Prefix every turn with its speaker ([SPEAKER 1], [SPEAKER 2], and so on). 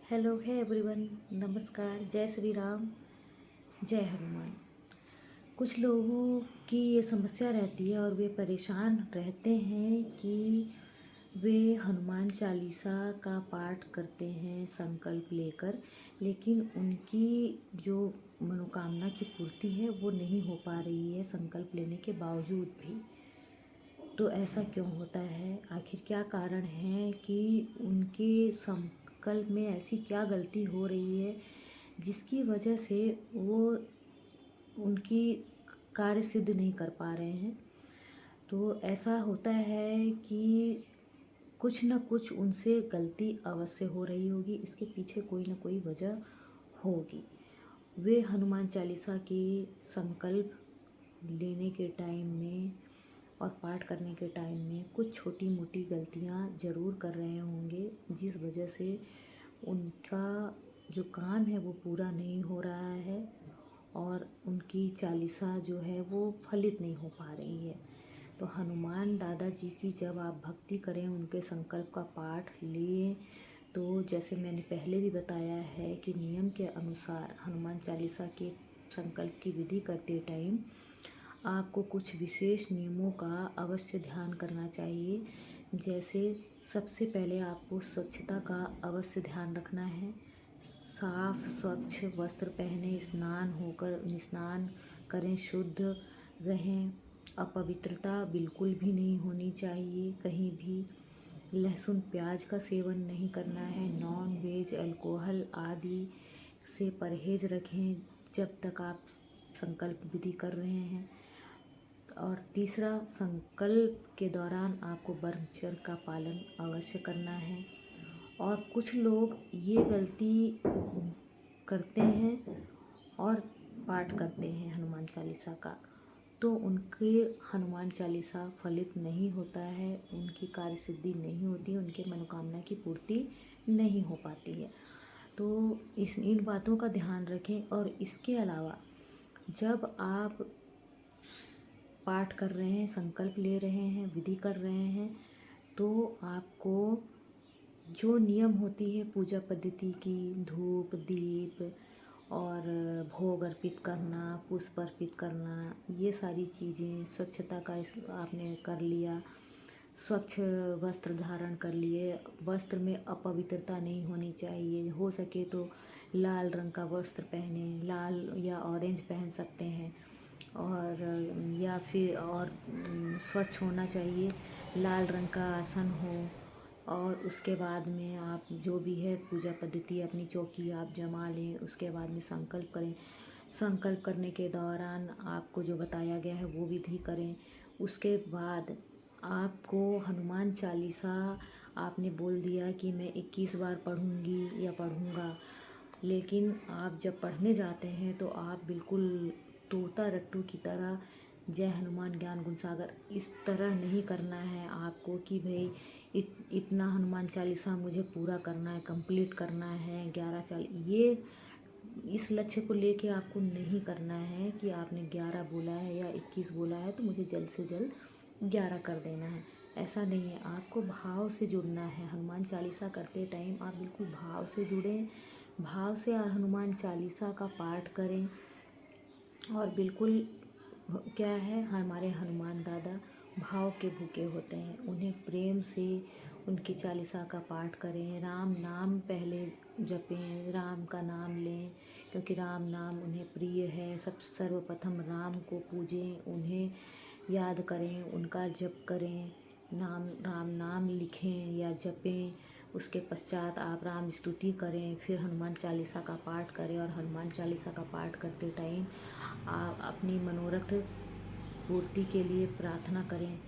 [SPEAKER 1] Hello है everyone. नमस्कार। जय श्री राम। जय हनुमान। कुछ लोगों की ये समस्या रहती है और वे परेशान रहते हैं कि वे हनुमान चालीसा का पाठ करते हैं संकल्प लेकर, लेकिन उनकी जो मनोकामना की पूर्ति है वो नहीं हो पा रही है संकल्प लेने के बावजूद भी। तो ऐसा क्यों होता है? आखिर क्या कारण है कि उनके संकल्प में ऐसी क्या गलती हो रही है जिसकी वजह से वो उनकी कार्य सिद्ध नहीं कर पा रहे हैं? तो ऐसा होता है कि कुछ न कुछ उनसे गलती अवश्य हो रही होगी, इसके पीछे कोई न कोई वजह होगी। वे हनुमान चालीसा के संकल्प लेने के टाइम में और पाठ करने के टाइम में कुछ छोटी मोटी गलतियां ज़रूर कर रहे होंगे, जिस वजह से उनका जो काम है वो पूरा नहीं हो रहा है और उनकी चालीसा जो है वो फलित नहीं हो पा रही है। तो हनुमान दादा जी की जब आप भक्ति करें, उनके संकल्प का पाठ लें, तो जैसे मैंने पहले भी बताया है कि नियम के अनुसार हनुमान चालीसा के संकल्प की विधि करते टाइम आपको कुछ विशेष नियमों का अवश्य ध्यान करना चाहिए। जैसे सबसे पहले आपको स्वच्छता का अवश्य ध्यान रखना है। साफ स्वच्छ वस्त्र पहने, स्नान करें, शुद्ध रहें। अपवित्रता बिल्कुल भी नहीं होनी चाहिए कहीं भी। लहसुन प्याज का सेवन नहीं करना है। नॉन वेज, अल्कोहल आदि से परहेज रखें जब तक आप संकल्प विधि कर रहे हैं। और तीसरा, संकल्प के दौरान आपको ब्रह्मचर्य का पालन अवश्य करना है। और कुछ लोग ये गलती करते हैं और पाठ करते हैं हनुमान चालीसा का, तो उनके हनुमान चालीसा फलित नहीं होता है, उनकी कार्य सिद्धि नहीं होती, उनके मनोकामना की पूर्ति नहीं हो पाती है। तो इन बातों का ध्यान रखें। और इसके अलावा जब आप पाठ कर रहे हैं, संकल्प ले रहे हैं, विधि कर रहे हैं, तो आपको जो नियम होती है पूजा पद्धति की, धूप दीप और भोग अर्पित करना, पुष्प अर्पित करना, ये सारी चीज़ें, स्वच्छता का आपने कर लिया, स्वच्छ वस्त्र धारण कर लिए, वस्त्र में अपवित्रता नहीं होनी चाहिए। हो सके तो लाल रंग का वस्त्र पहने, लाल या ऑरेंज पहन सकते हैं। और या फिर और स्वच्छ होना चाहिए, लाल रंग का आसन हो। और उसके बाद में आप जो भी है पूजा पद्धति, अपनी चौकी आप जमा लें। उसके बाद में संकल्प करें। संकल्प करने के दौरान आपको जो बताया गया है वो विधि करें। उसके बाद आपको हनुमान चालीसा आपने बोल दिया कि मैं 21 बार पढ़ूंगी या पढ़ूंगा, लेकिन आप जब पढ़ने जाते हैं तो आप बिल्कुल तोता रट्टू की तरह जय हनुमान ज्ञान गुण सागर इस तरह नहीं करना है आपको कि भाई इतना हनुमान चालीसा मुझे पूरा करना है, कंप्लीट करना है 11 ये इस लक्ष्य को लेके आपको नहीं करना है कि आपने 11 बोला है या 21 बोला है तो मुझे जल्द से जल्द 11 कर देना है। ऐसा नहीं है, आपको भाव से जुड़ना है। हनुमान चालीसा करते टाइम आप बिल्कुल भाव से जुड़ें, भाव से हनुमान चालीसा का पाठ करें। और बिल्कुल क्या है, हमारे हनुमान दादा भाव के भूखे होते हैं, उन्हें प्रेम से उनकी चालीसा का पाठ करें। राम नाम पहले जपें, राम का नाम लें, क्योंकि राम नाम उन्हें प्रिय है। सर्वप्रथम राम को पूजें, उन्हें याद करें, उनका जप करें, राम नाम लिखें या जपें। उसके पश्चात आप राम स्तुति करें, फिर हनुमान चालीसा का पाठ करें। और हनुमान चालीसा का पाठ करते टाइम आप अपनी मनोरथ पूर्ति के लिए प्रार्थना करें।